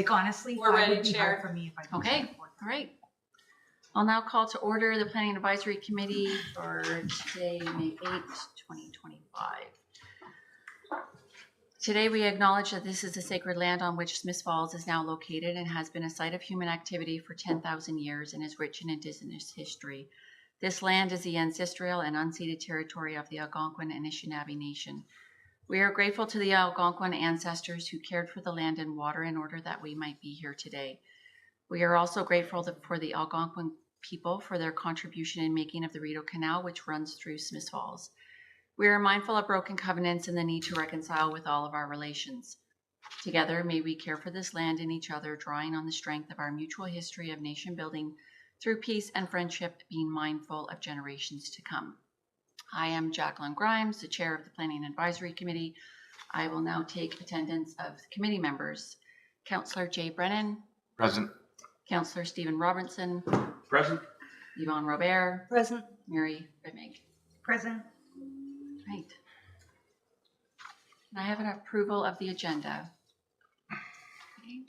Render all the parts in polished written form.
Like honestly, We're 5 ready, would be Chair. hard for me if I didn't Okay, have 4. all right. I'll now call to order the Planning Advisory Committee for today, May 8th, 2025. Today, we acknowledge that this is the sacred land on which Smiths Falls is now located and has been a site of human activity for 10,000 years and is rich in Indigenous history. This land is the ancestral and unceded territory of the Algonquin and Anishinaabe Nation. We are grateful to the Algonquin ancestors who cared for the land and water in order that we might be here today. We are also grateful for the Algonquin people for their contribution in making of the Rideau Canal, which runs through Smiths Falls. We are mindful of broken covenants and the need to reconcile with all of our relations. Together, may we care for this land and each other, drawing on the strength of our mutual history of nation building through peace and friendship, being mindful of generations to come. I am Jacqueline Grimes, the chair of the Planning Advisory Committee. I will now take attendance of the committee members. Councillor Jay Brennan. Present. Councillor Stephen Robertson. Present. Yvonne Robert. Present. Mary Redmig. Present. Right. And I have an approval of the agenda. Okay.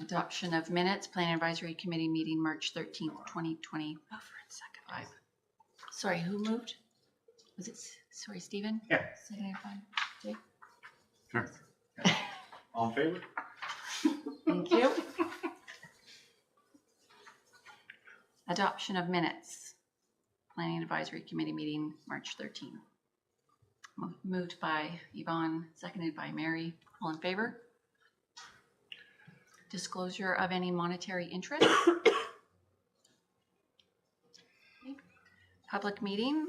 Adoption of minutes, Planning Advisory Committee meeting March 13th, 2020. Oh, for a second. Sorry, who moved? Was it, sorry, Stephen? Yeah. Seconded by Jake? Sure. All in favor? Thank you. Adoption of minutes, Planning Advisory Committee meeting March 13th. Moved by Yvonne, seconded by Mary. All in favor? Disclosure of any monetary interest. Okay. Public meeting.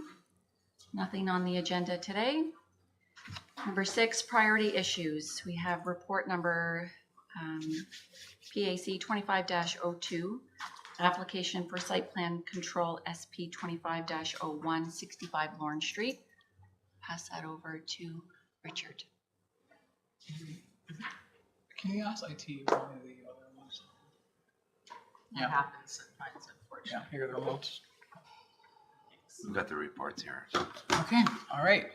Nothing on the agenda today. Number 6, priority issues. We have report number PAC 25-02, application for site plan control SP 25-01, 65 Lawrence Street. Pass that over to Richard. Can you ask IT one of the other ones? That happens sometimes, unfortunately. Yeah, here are the remotes. We've got the reports here. Okay, all right.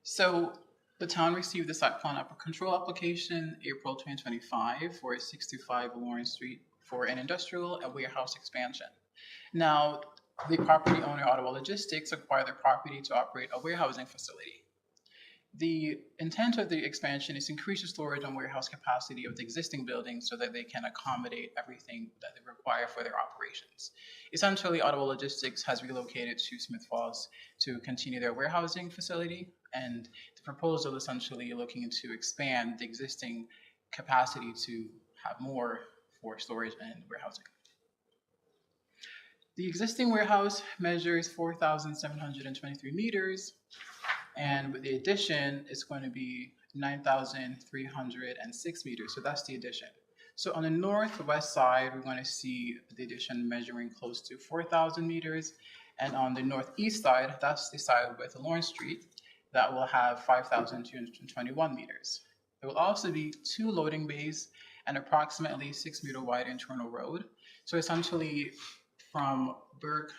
So the town received the site plan control application April 2025 for 65 Lawrence Street for an industrial and warehouse expansion. Now, the property owner, Ottawa Logistics, acquired the property to operate a warehousing facility. The intent of the expansion is to increase the storage and warehouse capacity of the existing building so that they can accommodate everything that they require for their operations. Essentially, Ottawa Logistics has relocated to Smiths Falls to continue their warehousing facility, and the proposal essentially looking to expand the existing capacity to have more for storage and warehousing. The existing warehouse measures 4,723 meters, and with the addition, it's going to be 9,306 meters. So that's the addition. So on the northwest side, we're going to see the addition measuring close to 4,000 meters. And on the northeast side, that's the side with Lawrence Street, that will have 5,221 meters. There will also be 2 loading bays and approximately 6-meter wide internal road. So essentially, from Burke,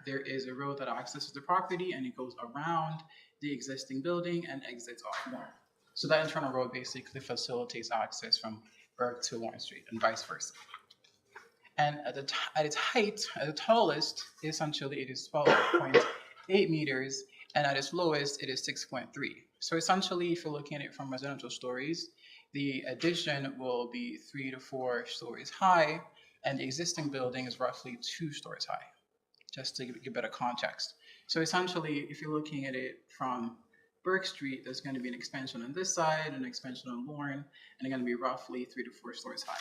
there is a road that accesses the property and it goes around the existing building and exits off more. So that internal road basically facilitates access from Burke to Lawrence Street and vice versa. And at its height, at the tallest, essentially it is 12.8 meters, and at its lowest, it is 6.3. So essentially, if you're looking at it from residential stories, the addition will be 3 to 4 stories high, and the existing building is roughly 2 stories high, just to give better context. So essentially, if you're looking at it from Burke Street, there's going to be an expansion on this side, an expansion on Lorne, and they're going to be roughly 3 to 4 stories high.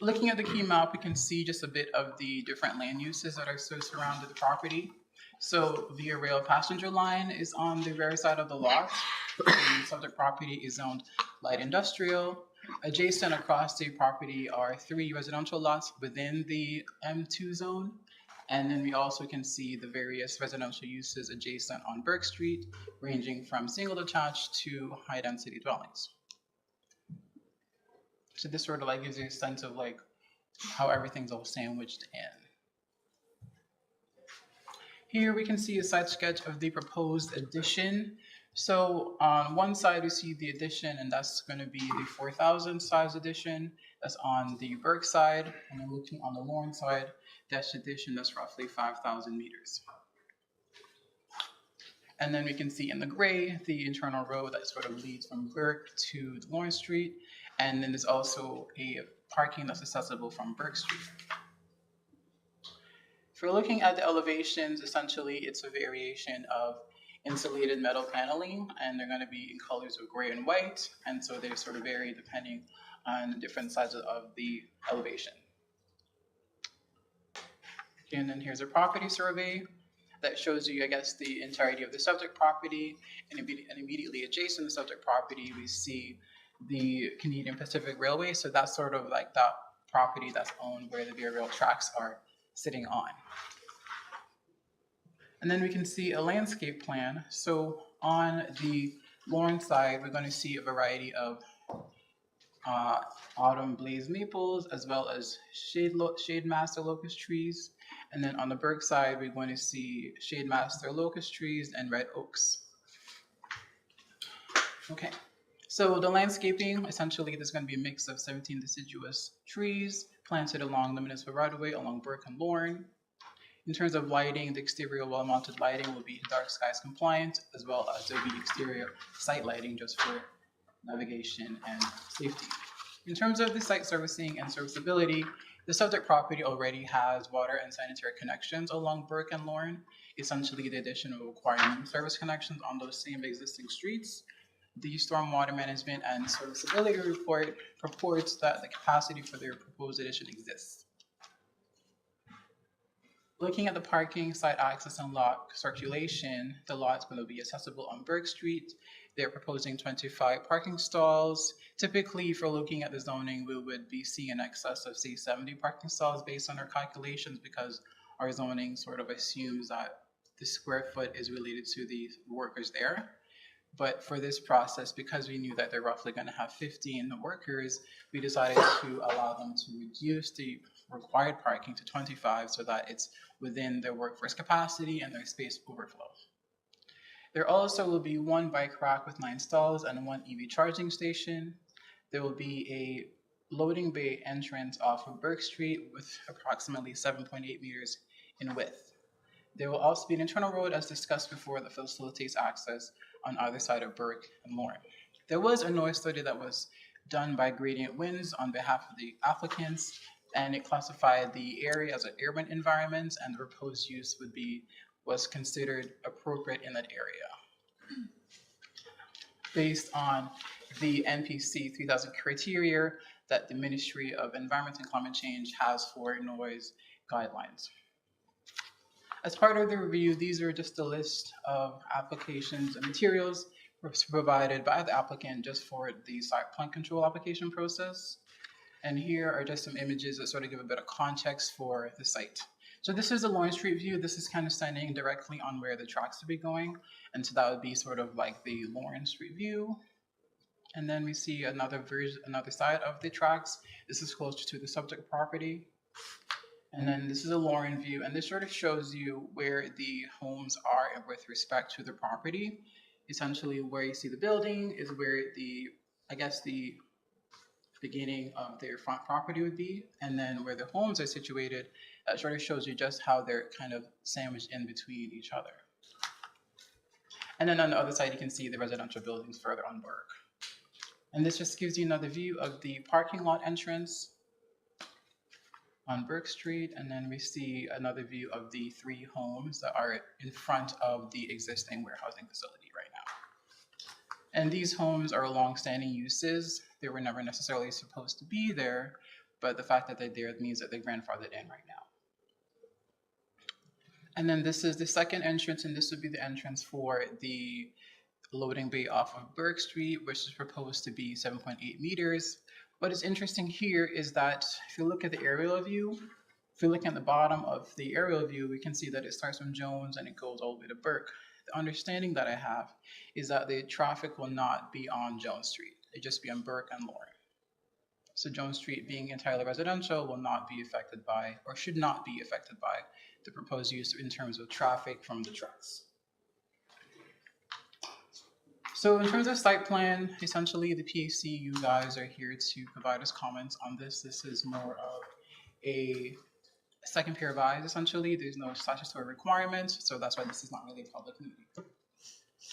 Looking at the key map, we can see just a bit of the different land uses that are surrounded the property. So the rail passenger line is on the rear side of the lot. The subject property is zoned light industrial. Adjacent across the property are 3 residential lots within the M2 zone. And then we also can see the various residential uses adjacent on Burke Street, ranging from single detached to high density dwellings. So this sort of like gives you a sense of like how everything's all sandwiched in. Here we can see a site sketch of the proposed addition. So on one side, we see the addition, and that's going to be the 4,000 size addition. That's on the Burke side. And then looking on the Lorne side, that's addition that's roughly 5,000 meters. And then we can see in the gray, the internal road that sort of leads from Burke to Lawrence Street. And then there's also a parking that's accessible from Burke Street. If we're looking at the elevations, essentially it's a variation of insulated metal paneling, and they're going to be in colors of gray and white. And so they sort of vary depending on different sizes of the elevation. Okay, and then here's a property survey that shows you, I guess, the entirety of the subject property, and immediately adjacent to the subject property, we see the Canadian Pacific Railway. So that's sort of like that property that's owned where the Via Rail tracks are sitting on. And then we can see a landscape plan. So on the Lorne side, we're going to see a variety of autumn blaze maples, as well as shade master locust trees. And then on the Burke side, we're going to see shade master locust trees and red oaks. Okay, so the landscaping, essentially, there's going to be a mix of 17 deciduous trees planted along the municipal right-of-way along Burke and Lorne. In terms of lighting, the exterior wall-mounted lighting will be dark skies compliant, as well as there'll be exterior site lighting just for navigation and safety. In terms of the site servicing and serviceability, the subject property already has water and sanitary connections along Burke and Lorne. Essentially, the addition of requiring new service connections on those same existing streets. The stormwater management and serviceability report purports that the capacity for their proposed addition exists. Looking at the parking, site access, and lot circulation, the lot is going to be accessible on Burke Street. They're proposing 25 parking stalls. Typically, if we're looking at the zoning, we would be seeing an excess of, say, 70 parking stalls based on our calculations, because our zoning sort of assumes that the square foot is related to the workers there. But for this process, because we knew that they're roughly going to have 15 workers, we decided to allow them to reduce the required parking to 25 so that it's within their workforce capacity and their space overflow. There also will be one bike rack with 9 stalls and 1 EV charging station. There will be a loading bay entrance off of Burke Street with approximately 7.8 meters in width. There will also be an internal road, as discussed before, that facilitates access on either side of Burke and Lorne. There was a noise study that was done by Gradient Winds on behalf of the applicants, and it classified the area as an urban environment, and the proposed use was considered appropriate in that area. Based on the NPC 3000 criteria that the Ministry of Environment and Climate Change has for noise guidelines. As part of the review, these are just a list of applications and materials provided by the applicant just for the site plan control application process. And here are just some images that sort of give a bit of context for the site. So this is a Lawrence Street view. This is kind of standing directly on where the tracks would be going. And so that would be sort of like the Lawrence Street view. And then we see another side of the tracks. This is closer to the subject property. And then this is a Lorne view, and this sort of shows you where the homes are with respect to the property. Essentially, where you see the building is where the beginning of their front property would be, and then where the homes are situated, that sort of shows you just how they're kind of sandwiched in between each other. And then on the other side, you can see the residential buildings further on Burke. And this just gives you another view of the parking lot entrance on Burke Street, and then we see another view of the 3 homes that are in front of the existing warehousing facility right now. And these homes are long-standing uses. They were never necessarily supposed to be there, but the fact that they're there means that they're grandfathered in right now. And then this is the second entrance, and this would be the entrance for the loading bay off of Burke Street, which is proposed to be 7.8 meters. What is interesting here is that if you look at the aerial view, if you look at the bottom of the aerial view, we can see that it starts from Jones and it goes all the way to Burke. The understanding that I have is that the traffic will not be on Jones Street. It'll just be on Burke and Lorne. So Jones Street, being entirely residential, will not be affected by, or should not be affected by, the proposed use in terms of traffic from the tracks. So in terms of site plan, essentially the PAC, you guys are here to provide us comments on this. This is more of a second pair of eyes, essentially. There's no statutory requirements, so that's why this is not really a public meeting.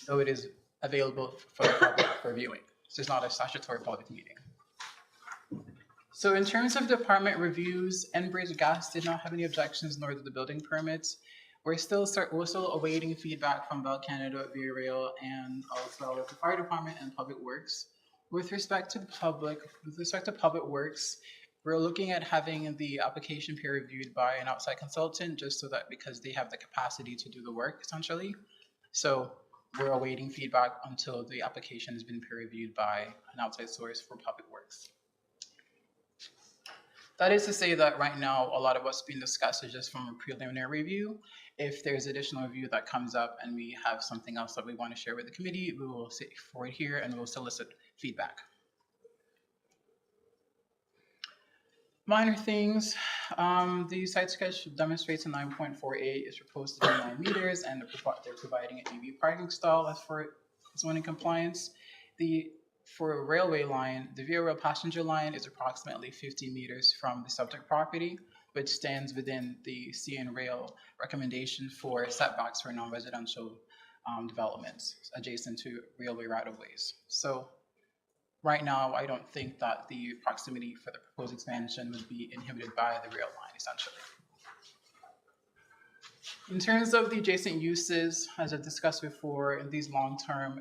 Though it is available for the public for viewing. This is not a statutory public meeting. So in terms of department reviews, Enbridge Gas did not have any objections, nor did the building permits. We're still awaiting feedback from Bell Canada, Via Rail, and also the fire department and public works. With respect to public works, we're looking at having the application peer reviewed by an outside consultant, just so that because they have the capacity to do the work essentially. So we're awaiting feedback until the application has been peer reviewed by an outside source for public works. That is to say that right now, a lot of what's being discussed is just from a preliminary review. If there's additional review that comes up and we have something else that we want to share with the committee, we will sit forward here and we'll solicit feedback. Minor things, the site sketch demonstrates a 9.48 is proposed to be 9 meters, and they're providing an EV parking stall as for zoning compliance. For a railway line, the Via Rail passenger line is approximately 50 meters from the subject property, which stands within the CN Rail recommendation for setbacks for non-residential developments adjacent to railway right-of-ways. So right now, I don't think that the proximity for the proposed expansion would be inhibited by the rail line, essentially. In terms of the adjacent uses, as I've discussed before, in these long-term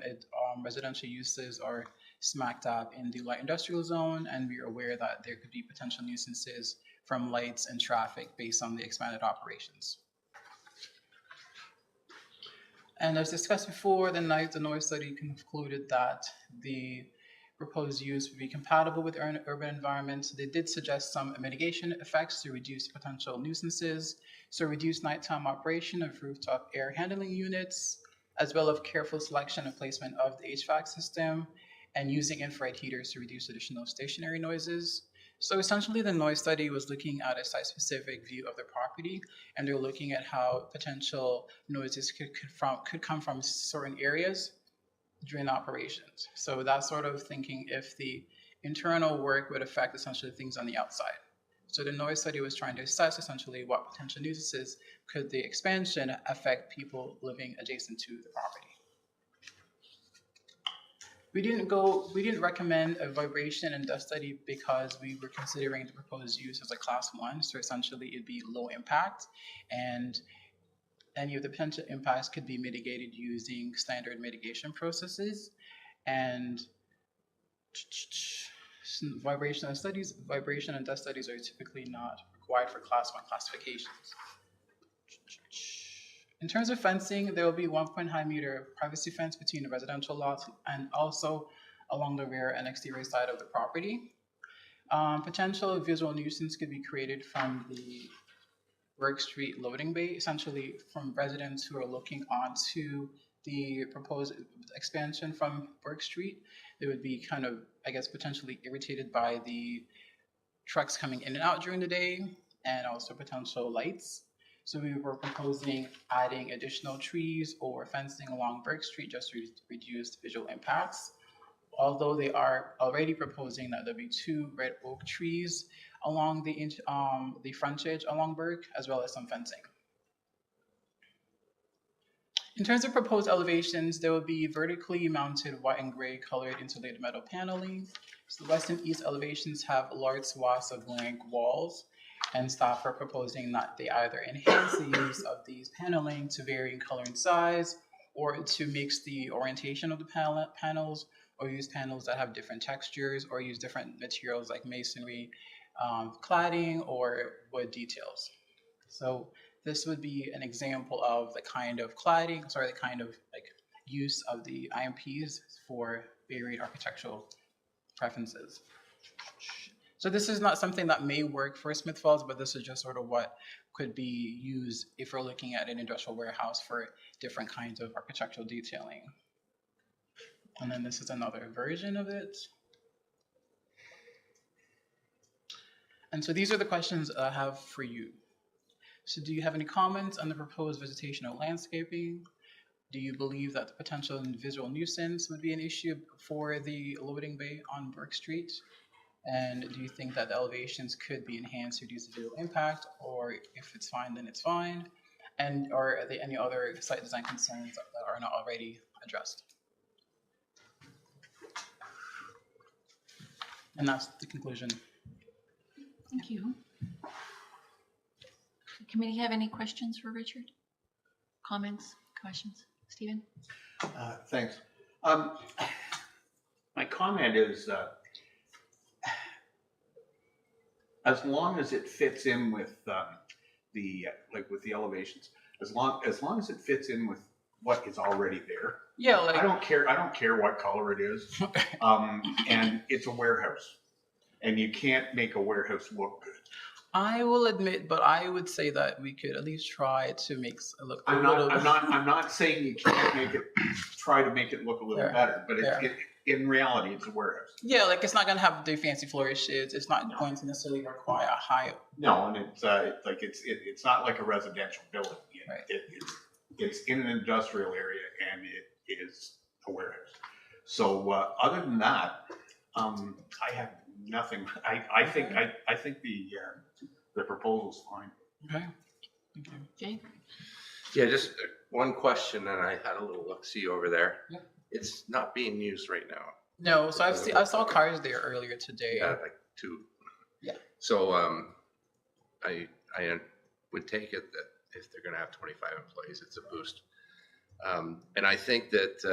residential uses are smack dab in the light industrial zone, and we are aware that there could be potential nuisances from lights and traffic based on the expanded operations. And as discussed before, the noise study concluded that the proposed use would be compatible with urban environments. They did suggest some mitigation effects to reduce potential nuisances, so reduced nighttime operation of rooftop air handling units, as well as careful selection and placement of the HVAC system, and using infrared heaters to reduce additional stationary noises. So essentially the noise study was looking at a site-specific view of the property, and they're looking at how potential noises could come from certain areas during operations. So that sort of thinking if the internal work would affect essentially things on the outside. So the noise study was trying to assess essentially what potential nuisances could the expansion affect people living adjacent to the property. We didn't recommend a vibration and dust study because we were considering the proposed use as a class 1, so essentially it'd be low impact, and any of the potential impacts could be mitigated using standard mitigation processes. And vibration and dust studies are typically not required for class 1 classifications. In terms of fencing, there will be 1.5 meter privacy fence between the residential lots and also along the rear and exterior side of the property. Potential visual nuisance could be created from the Burke Street loading bay, essentially from residents who are looking onto the proposed expansion from Burke Street. They would be kind of, I guess, potentially irritated by the trucks coming in and out during the day, and also potential lights. So we were proposing adding additional trees or fencing along Burke Street just to reduce visual impacts. Although they are already proposing that there be 2 red oak trees along the frontage along Burke, as well as some fencing. In terms of proposed elevations, there will be vertically mounted white and gray colored insulated metal paneling. So the west and east elevations have large swaths of blank walls, and staff are proposing that they either enhance the use of these paneling to vary in color and size, or to mix the orientation of the panels, or use panels that have different textures, or use different materials like masonry, cladding, or wood details. So this would be an example of the kind of the kind of use of the IMPs for varied architectural preferences. So this is not something that may work for Smith Falls, but this is just sort of what could be used if we're looking at an industrial warehouse for different kinds of architectural detailing. And then this is another version of it. And so these are the questions I have for you. So do you have any comments on the proposed vegetation or landscaping? Do you believe that the potential visual nuisance would be an issue for the loading bay on Burke Street? And do you think that the elevations could be enhanced to reduce the visual impact, or if it's fine, then it's fine? And are there any other site design concerns that are not already addressed? And that's the conclusion. Thank you. The committee have any questions for Richard? Comments, questions? Stephen? Thanks. My comment is, as long as it fits in with with the elevations, as long as it fits in with what is already there. Yeah, I don't care what color it is. And it's a warehouse, and you can't make a warehouse look good. I will admit, but I would say that we could at least try to make it look. I'm not saying you can't try to make it look a little better, but in reality, it's a warehouse. Yeah, like it's not gonna have the fancy flourishes. It's not going to necessarily require a high. No, and it's not like a residential building. Right. It's in an industrial area, and it is a warehouse. So other than that, I have nothing. I think the proposal's fine. Okay. Thank you. Jay? Yeah, just one question, and I had a little look-see over there. Yeah. It's not being used right now. No, so I saw cars there earlier today. Yeah, like 2. Yeah. So I would take it that if they're going to have 25 employees, it's a boost. And I think that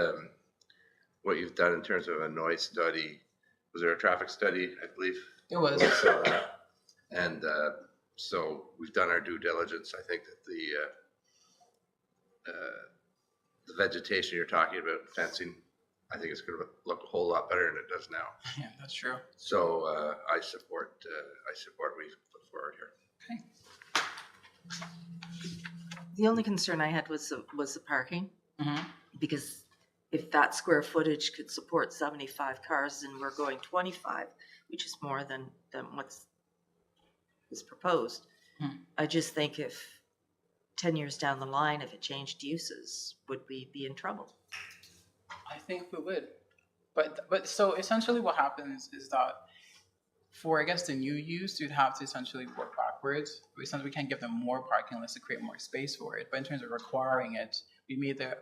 what you've done in terms of a noise study, was there a traffic study, I believe? It was. So, and so we've done our due diligence. I think that the vegetation you're talking about, fencing, I think it's going to look a whole lot better than it does now. Yeah, that's true. So I support what we've put forward here. Okay. The only concern I had was the parking, Mm-hmm. because if that square footage could support 75 cars and we're going 25, which is more than what's is proposed, I just think if 10 years down the line, if it changed uses, would we be in trouble? I think we would, but so essentially what happens is that for, I guess, the new use, you'd have to essentially work backwards. Essentially, we can't give them more parking unless to create more space for it. But in terms of requiring it, we made the,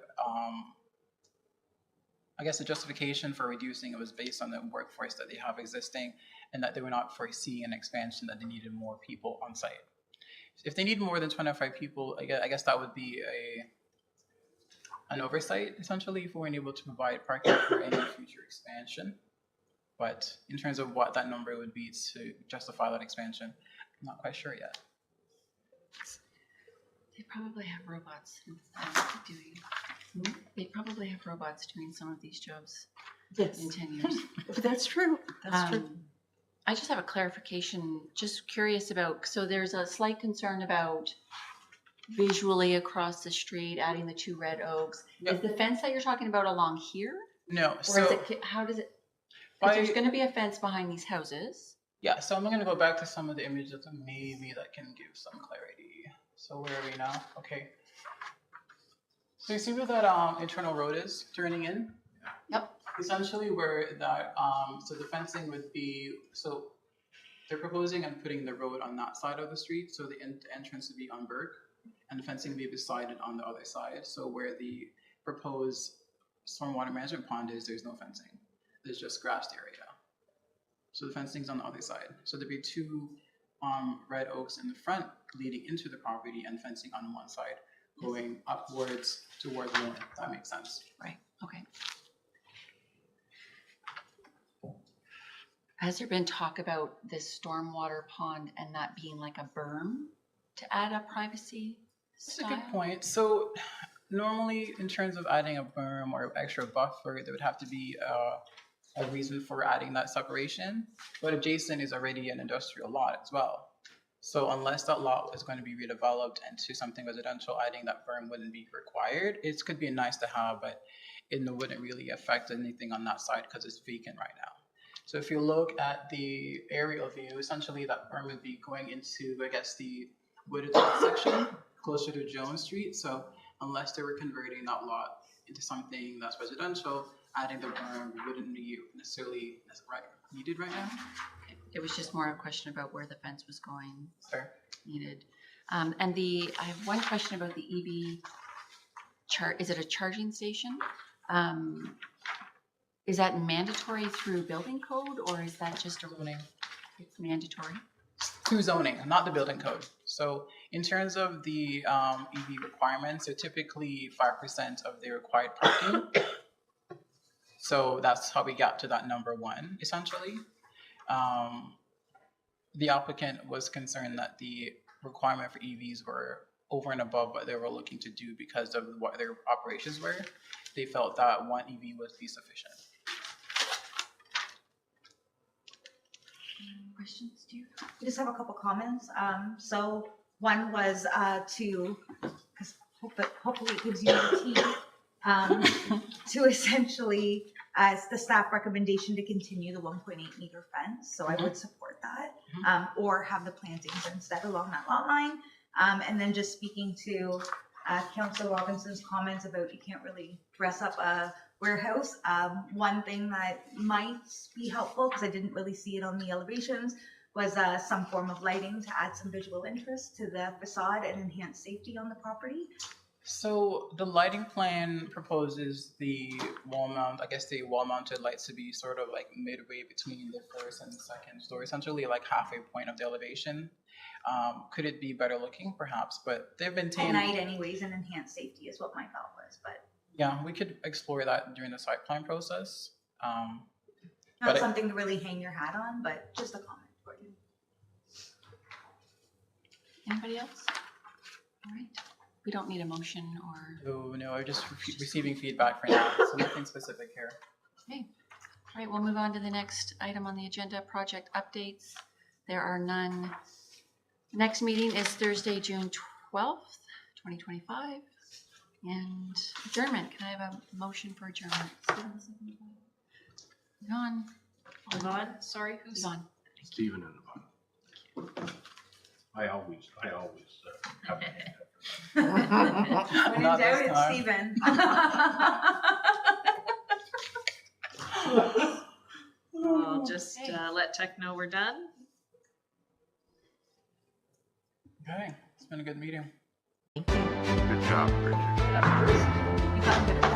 I guess the justification for reducing it was based on the workforce that they have existing, and that they were not foreseeing an expansion, that they needed more people on site. If they need more than 25 people, I guess that would be an oversight, essentially, if we weren't able to provide parking for any future expansion. But in terms of what that number would be to justify that expansion, I'm not quite sure yet. They probably have robots doing. They probably have robots doing some of these jobs Yes, in 10 years. that's true. That's true. I just have a clarification. Just curious about. So there's a slight concern about visually across the street, adding the 2 red oaks. Yep. Is the fence that you're talking about along here, No, or so is it? How does it? Because there's going to be a fence behind these houses. yeah, so I'm going to go back to some of the images maybe that can give some clarity. So where are we now? Okay. So you see where that internal road is turning in? Yep. Essentially where that, so the fencing would be, so they're proposing on putting the road on that side of the street. So the entrance would be on Burke, and the fencing would be beside it on the other side. So where the proposed stormwater management pond is, there's no fencing. There's just grassed area. So the fencing's on the other side. So there'd be 2 red oaks in the front leading into the property, and fencing on one side going upwards towards the north. That makes sense. Right. Okay. Has there been talk about this stormwater pond and that being like a berm to add a privacy That's a style? good point. So normally in terms of adding a berm or extra buffer, there would have to be a reason for adding that separation. But adjacent is already an industrial lot as well. So unless that lot is going to be redeveloped into something residential, adding that berm wouldn't be required. It could be nice to have, but it wouldn't really affect anything on that side because it's vacant right now. So if you look at the aerial view, essentially that berm would be going into, I guess, the wooded section closer to Jones Street. So unless they were converting that lot into something that's residential, adding the berm wouldn't be necessarily needed right now. It was just more a question about where the fence was going Fair. needed. I have one question about the EV is it a charging station? Is that mandatory through building code or is that just a Zoning. it's mandatory? Through zoning, not the building code. So in terms of the EV requirements, they're typically 5% of the required parking. So that's how we got to that number one, essentially. The applicant was concerned that the requirement for EVs were over and above what they were looking to do because of what their operations were. They felt that one EV would be sufficient. Questions, do you? I just have a couple comments. So one was because hopefully it gives you the to essentially, as the staff recommendation to continue the 1.8 meter fence. So I would support that, or have the plantings instead along that lot line. And then just speaking to Councillor Robinson's comments about you can't really dress up a warehouse. One thing that might be helpful, because I didn't really see it on the elevations, was some form of lighting to add some visual interest to the facade and enhance safety on the property. So the lighting plan proposes the wall mounted lights to be sort of like midway between the first and second story, essentially like halfway point of the elevation. Could it be better looking? Perhaps, but they've been At night anyways, and enhance safety is what my thought was, but yeah, we could explore that during the site plan process. not But something to really hang your hat on, but just a comment for you. Anybody else? All right. We don't need a motion or, no, I'm just receiving feedback for now, so nothing specific here. okay. All right, we'll move on to the next item on the agenda, project updates. There are none. The next meeting is Thursday, June 12th, 2025. And adjournment. Can I have a motion for adjournment? Yvonne? Yvonne, sorry, who's Yvonne. Stephen in the bottom. I always have. When in Not doubt, this it's time. Stephen. I'll just let Tech know we're done. Okay, it's been a good meeting. Good job, Richard. You got good.